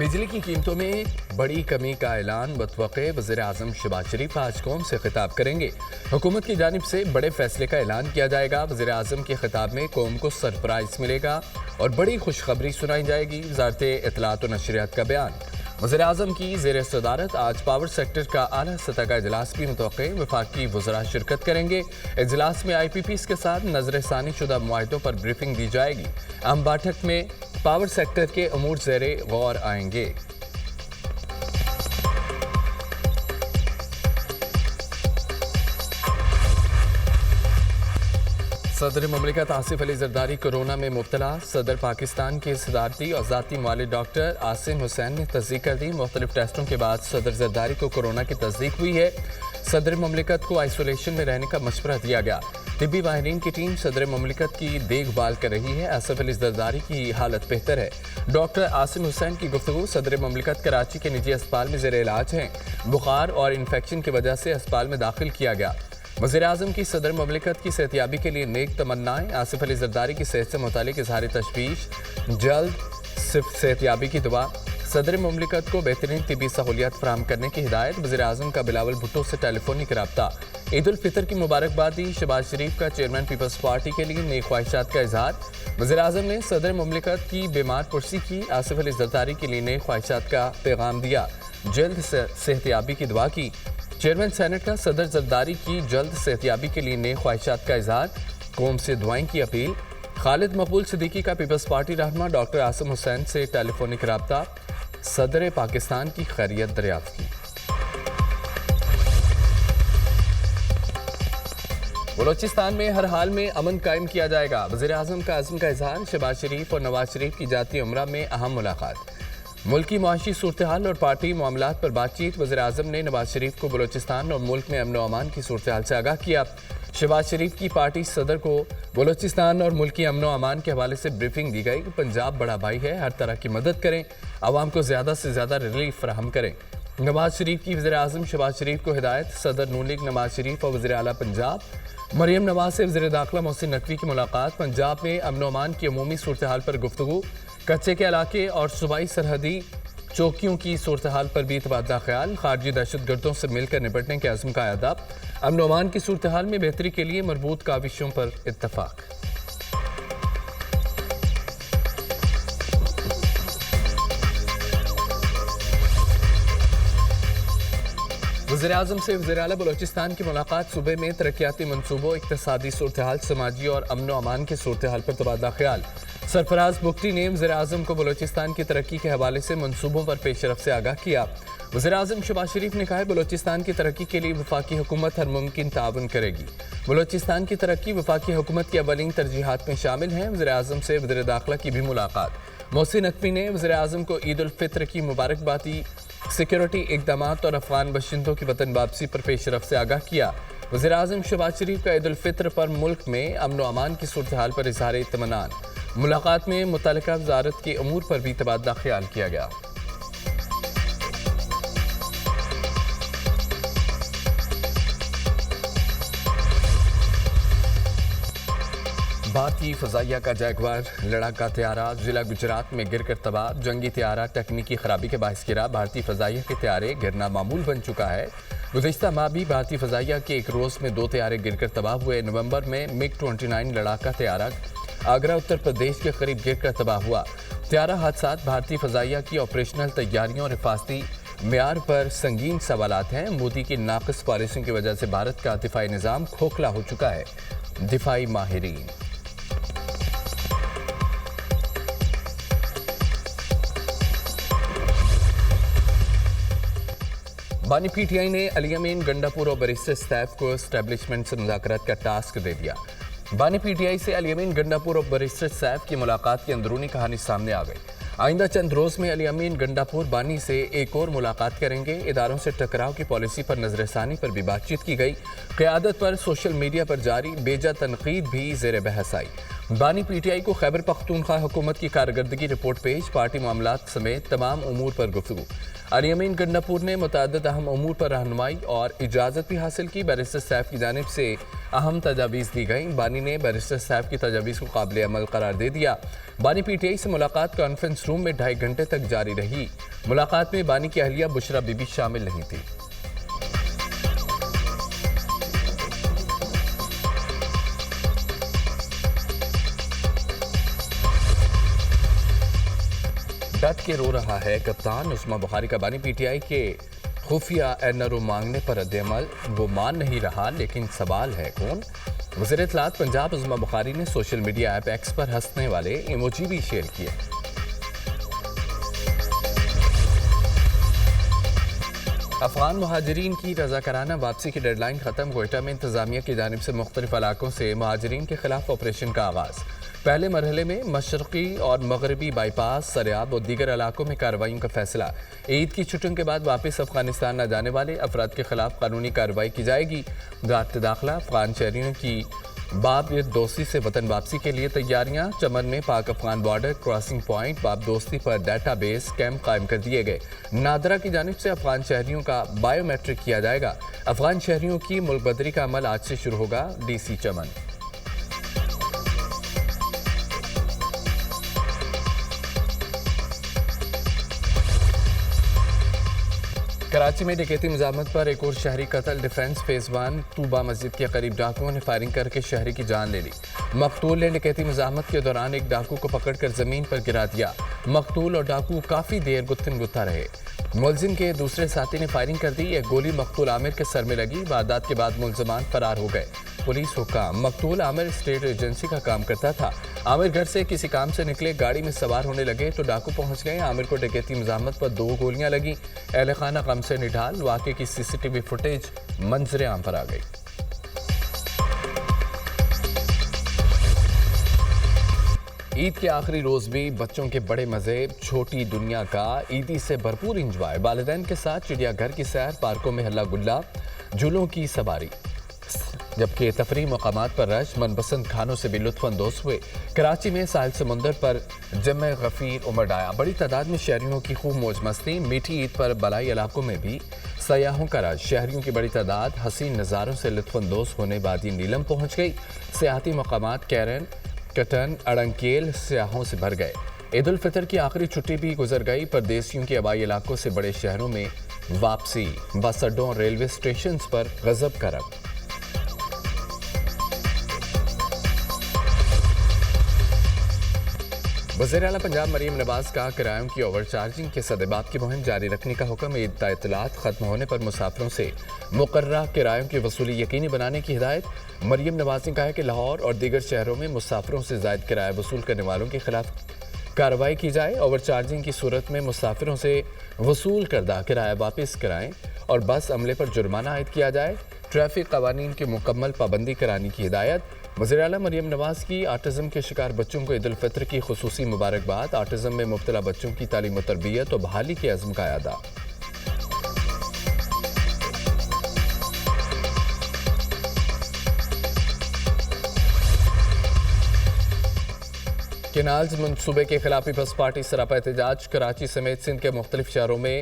बिजली की कीमतों में बड़ी कमी का ऐलान मुतवक्के वज़ीर आज़म शहबाज शरीफ आज कौम से खिताब करेंगे। हुकूमत की जानिब से बड़े फैसले का ऐलान किया जाएगा। वज़ीर आज़म के खिताब में कौम को सरप्राइज मिलेगा और बड़ी खुशखबरी सुनाई जाएगी। वज़ारत इत्तलात व नशरियात का बयान। वज़ीर आज़म की ज़ेर सदारत आज पावर सेक्टर का आला सतह का इजलास भी मुतवक्के। वफाकी वज़रा शिरकत करेंगे। इजलास में IPPs के साथ नजरसानी शुदा मुआहदों पर ब्रीफिंग दी जाएगी। अहम बैठक में पावर सेक्टर के अमूर ज़ेरे गौर आएंगे। सदर ममलिकत आसिफ अली जरदारी कोरोना में मुब्तला। सदर पाकिस्तान के सदारती और ज़ाती मालिक डॉक्टर आसिम हुसैन ने तस्दीक कर दी। मुख्तलिफ टेस्टों के बाद सदर जरदारी को कोरोना की तस्दीक हुई है। सदर ममलिकत को आइसोलेशन में रहने का मशवरा दिया गया। तिब्बी माहिरीन की टीम सदर ममलिकत की देखभाल कर रही है। आसिफ अली जरदारी की हालत बेहतर है। डॉक्टर आसिम हुसैन की गुफ्तगू। सदर ममलिकत कराची के निजी अस्पताल में ज़ेर इलाज हैं। बुखार और इन्फेक्शन की वजह से अस्पताल में दाखिल किया गया। वज़ीर आज़म की सदर ममलिकत की सेहतियाबी के लिए नेक तमन्नाएं। आसिफ अली जरदारी की सेहत से मुतालिक इज़हार तशवीश। जल्द सेहतियाबी की दुआ। सदर ममलिकत को बेहतरीन तिबी सहूलियात फराहम करने की हिदायत। वज़ीर आज़म का बिलावल भुट्टो से टेलीफोनिक रब्ता। ईद उल फितर की मुबारकबाद दी। शहबाज शरीफ का चेयरमैन पीपल्स पार्टी के लिए नेक ख्वाहिशात का इजहार। वज़ीर आज़म ने सदर ममलिकत की बीमार पुरसी की। आसिफ अली जरदारी के लिए नेक ख्वाहिशात का पैगाम दिया। जल्द सेहतियाबी की दुआ की। चेयरमैन सेनेट का सदर जरदारी की जल्द सेहतियाबी के लिए नेक ख्वाहिशात का इजहार। कौम से दुआएं की अपील। खालिद मकबूल सिद्दीकी का पीपल्स पार्टी रहनुमा डॉक्टर आसिम हुसैन से टेलीफोनिक रब्ता। सदर पाकिस्तान की खैरियत दरियाफ्त की। बलोचिस्तान में हर हाल में अमन कायम किया जाएगा। वज़ीर आज़म का अज़्म का इजहार। शहबाज शरीफ और नवाज शरीफ की जाती उम्रा में अहम मुलाकात। मुल्की मुआशी सूरत हाल और पार्टी मामलात पर बातचीत। वज़ीर आज़म ने नवाज शरीफ को बलोचिस्तान और मुल्क में अमन व अमान की सूरत हाल से आगाह किया। शहबाज शरीफ की पार्टी सदर को बलोचिस्तान और मुल्की अमन व अमान के हवाले से ब्रीफिंग दी गई कि पंजाब बड़ा भाई है, हर तरह की मदद करें, आवाम को ज़्यादा से ज़्यादा रिलीफ फराहम करें। नवाज शरीफ की वज़ीर आज़म शहबाज शरीफ को हिदायत। सदर नून लीग नवाज शरीफ और वज़ीर आला पंजाब मरियम नवाज से वज़ीर दाखिला मोहसिन नकवी की मुलाकात। पंजाब में अमन व अमान की अमूमी सूरत हाल पर गुफ्तगू। कच्चे के इलाके और सूबाई सरहदी चौकियों की सूरत हाल पर भी तबादला ख्याल। खारजी दहशत गर्दों से मिलकर निपटने के अज़्म का अदा। अमन व अमान की सूरत हाल में बेहतरी के लिए मरबूत काविशों पर इत्तफाक। वज़ीर आज़म से वज़ीर आला बलोचिस्तान की मुलाकात। सूबे में तरक्याती मनसूबों, इक़्तिसादी सूरत हाल, समाजी और अमन व अमान की सूरत हाल पर तबादला ख्याल। सरफराज बुगटी ने वज़ीर आज़म को बलोचिस्तान की तरक्की के हवाले से मनसूबों पर पेशरफ से आगाह किया। वज़ीर आज़म शहबाज शरीफ ने कहा बलोचिस्तान की तरक्की के लिए वफाकी हुकूमत हर मुमकिन ताउन करेगी। बलोचिस्तान की तरक्की वफाकी हुकूमत की अवलीन तरजीहात में शामिल है। वज़ीर आज़म से वज़ीर दाखिला की भी मुलाकात। मोहसिन नकवी ने वज़ीर आज़म को ईद उल फितर की मुबारकबाद दी। सिक्योरिटी इक़दामात और अफगान बशिंदों की वतन वापसी पर पेशरफ से आगाह किया। वज़ीर आज़म शहबाज शरीफ का ईद उल फितर पर मुल्क में अमन व अमान की सूरत हाल पर इज़हार इत्मीनान। मुलाकात में मुतल्लिका वज़ारत के अमूर पर भी तबादला ख्याल किया गया। भारतीय फ़ज़ाइया का जैगवार लड़ाका तैयारा जिला गुजरात में गिरकर तबाह। जंगी तैयारा तकनीकी खराबी के बाइस गिरा। भारतीय फ़ज़ाइया के तैयारे गिरना मामूल बन चुका है। गुज़िश्ता माह भी भारतीय फ़ज़ाइया के एक रोज़ में 2 तैयारे गिरकर तबाह हुए। नवंबर में MiG-29 लड़ाका तैयारा आगरा उत्तर प्रदेश के करीब गिरकर तबाह हुआ। तैयारा हादसात भारतीय फ़ज़ाइया की ऑपरेशनल तैयारियों और हिफाजती मेयार पर संगीन सवालात हैं। मोदी की नाक़िस पॉलिसियों की वजह से भारत का दिफाई निज़ाम खोखला हो चुका है। दिफाई माहिरीन। बानी PTI ने अली अमीन गंडापुर और बैरिस्टर सैफ को एस्टेब्लिशमेंट से मुज़ाकरात का टास्क दे दिया। बानी PTI से अली अमीन गंडापुर और बैरिस्टर सैफ की मुलाकात की अंदरूनी कहानी सामने आ गई। आइंदा चंद रोज़ में अली अमीन गंडापुर बानी से एक और मुलाकात करेंगे। इदारों से टकराव की पॉलिसी पर नजरसानी पर भी बातचीत की गई। क़यादत पर सोशल मीडिया पर जारी बेजा तनकीद भी ज़ेर बहस आई। بانی پی ٹی آئی کو خیبر پختونخوا حکومت کی کارکردگی رپورٹ پیش، پارٹی معاملات سمیت تمام امور پر گفتگو۔ الیمین گنڈاپور نے متعدد اہم امور پر رہنمائی اور اجازت بھی حاصل کی، بیرسٹر سیف کی جانب سے اہم تجاویز دی گئیں۔ بانی نے بیرسٹر سیف کی تجاویز کو قابل عمل قرار دے دیا۔ بانی پی ٹی آئی سے ملاقات کانفرنس روم میں 2.5 گھنٹے تک جاری رہی۔ ملاقات میں بانی کی اہلیہ بشرا بی بی شامل نہیں تھی۔ ڈٹ کے رو رہا ہے کپتان عثمان بخاری کا بانی پی ٹی آئی کے خفیہ NRO مانگنے پر رد عمل، وہ مان نہیں رہا لیکن سوال ہے کون؟ وزیر اطلاعات پنجاب عثمان بخاری نے سوشل میڈیا ایپ ایکس پر ہنسنے والے ایموجی بھی شیئر کیے۔ افغان مہاجرین کی رضاکارانہ واپسی کی ڈیڈ لائن ختم، کوئٹہ میں انتظامیہ کی جانب سے مختلف علاقوں سے مہاجرین کے خلاف آپریشن کا آغاز۔ پہلے مرحلے میں مشرقی اور مغربی بائی پاس، سریاب اور دیگر علاقوں میں کارروائیوں کا فیصلہ۔ عید کی چھٹیوں کے بعد واپس افغانستان نہ جانے والے افراد کے خلاف قانونی کارروائی کی جائے گی۔ وزارت داخلہ افغان شہریوں کی باب دوستی سے وطن واپسی کے لیے تیاریاں، چمن میں Pak Afghan border crossing point باب دوستی پر ڈیٹا بیس کیمپ قائم کر دیے گئے۔ نادرا کی جانب سے افغان شہریوں کا بائیو میٹرک کیا جائے گا۔ افغان شہریوں کی ملک بدری کا عمل آج سے شروع ہوگا، ڈی سی چمن۔ کراچی میں ڈکیتی مزاحمت پر ایک اور شہری قتل، ڈیفنس فیز 1 طوبہ مسجد کے قریب ڈاکوؤں نے فائرنگ کر کے شہری کی جان لے لی۔ مقتول نے ڈکیتی مزاحمت کے دوران ایک ڈاکو کو پکڑ کر زمین پر گرا دیا۔ مقتول اور ڈاکو کافی دیر گتھم گتھا رہے۔ ملزم کے دوسرے ساتھی نے فائرنگ کر دی، ایک گولی مقتول عامر کے سر میں لگی۔ واردات کے بعد ملزمان فرار ہو گئے۔ پولیس حکام، مقتول عامر اسٹیٹ ایجنسی کا کام کرتا تھا۔ عامر گھر سے کسی کام سے نکلے، گاڑی میں سوار ہونے لگے تو ڈاکو پہنچ گئے۔ عامر کو ڈکیتی مزاحمت پر 2 گولیاں لگیں۔ اہل خانہ غم سے نڈھال، واقعے کی CCTV فوٹیج منظر عام پر آ گئی۔ عید کے آخری روز بھی بچوں کے بڑے مزے، چھوٹی دنیا کا عیدی سے بھرپور انجوائے، والدین کے ساتھ چڑیا گھر کی سیر، پارکوں میں ہلا گلا، جھولوں کی سواری، جبکہ تفریح مقامات پر رش، من پسند کھانوں سے بھی لطف اندوز ہوئے۔ کراچی میں ساحل سمندر پر جمع غفیر امڈ آیا، بڑی تعداد میں شہریوں کی خوب موج مستی۔ میٹھی عید پر بالائی علاقوں میں بھی سیاحوں کا رش، شہریوں کی بڑی تعداد حسین نظاروں سے لطف اندوز ہونے وادی نیلم پہنچ گئی۔ سیاحتی مقامات کیرن، کٹن، اڑنکیل سیاحوں سے بھر گئے۔ عید الفطر کی آخری چھٹی بھی گزر گئی، پردیسیوں کے آبائی علاقوں سے بڑے شہروں میں واپسی، بس اڈوں، ریلوے اسٹیشنز پر غضب کا رنگ۔ وزیر اعلیٰ پنجاب مریم نواز کا کرایوں کی اوور چارجنگ کے سدباب کی مہم جاری رکھنے کا حکم۔ عید تعطیلات ختم ہونے پر مسافروں سے مقررہ کرایوں کی وصولی یقینی بنانے کی ہدایت۔ مریم نواز نے کہا ہے کہ لاہور اور دیگر شہروں میں مسافروں سے زائد کرایہ وصول کرنے والوں کے خلاف کارروائی کی جائے۔ اوور چارجنگ کی صورت میں مسافروں سے وصول کردہ کرایہ واپس کرائیں اور بس عملے پر جرمانہ عائد کیا جائے۔ ٹریفک قوانین کی مکمل پابندی کرانے کی ہدایت۔ وزیر اعلیٰ مریم نواز کی آٹزم کے شکار بچوں کو عید الفطر کی خصوصی مبارکباد۔ آٹزم میں مبتلا بچوں کی تعلیم و تربیت اور بحالی کے عزم کا اعادہ۔ کینالز منصوبے کے خلاف پیپلز پارٹی سراپا احتجاج، کراچی سمیت سندھ کے مختلف شہروں میں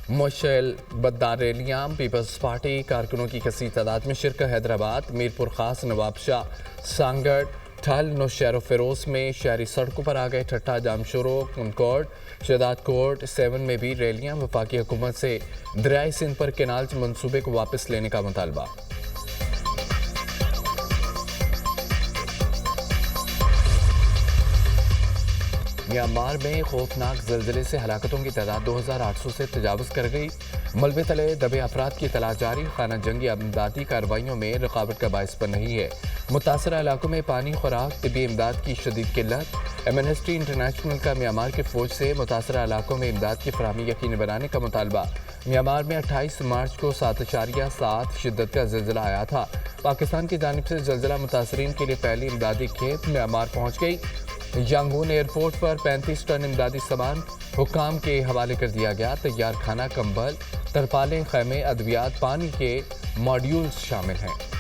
مشعل بدار ریلیاں، پیپلز پارٹی کارکنوں کی کثیر تعداد میں شرکت۔ حیدرآباد، میرپور خاص، نواب شاہ، سانگڑ، ٹھل، نوشہر و فیروز میں شہری سڑکوں پر آ گئے۔ ٹھٹھہ، جامشورو، کنکوڈ، شہداد کوٹ 7 میں بھی ریلیاں۔ وفاقی حکومت سے دریائے سندھ پر کینالز منصوبے کو واپس لینے کا مطالبہ۔ میانمار میں خوفناک زلزلے سے ہلاکتوں کی تعداد 2800 سے تجاوز کر گئی۔ ملبے تلے دبے افراد کی تلاش جاری، خانہ جنگی امدادی کارروائیوں میں رکاوٹ کا باعث بن رہی ہے۔ متاثرہ علاقوں میں پانی، خوراک، طبی امداد کی شدید قلت۔ ایمنسٹی انٹرنیشنل کا میانمار کی فوج سے متاثرہ علاقوں میں امداد کی فراہمی یقینی بنانے کا مطالبہ۔ میانمار میں 28 مارچ کو 7.7 شدت کا زلزلہ آیا تھا۔ پاکستان کی جانب سے زلزلہ متاثرین کے لیے پہلی امدادی کھیپ میانمار پہنچ گئی۔ یانگون ایئرپورٹ پر 35 ٹن امدادی سامان حکام کے حوالے کر دیا گیا۔ تیار کھانا، کمبل، ترپالیں، خیمے، ادویات، پانی کے ماڈیولز شامل ہیں۔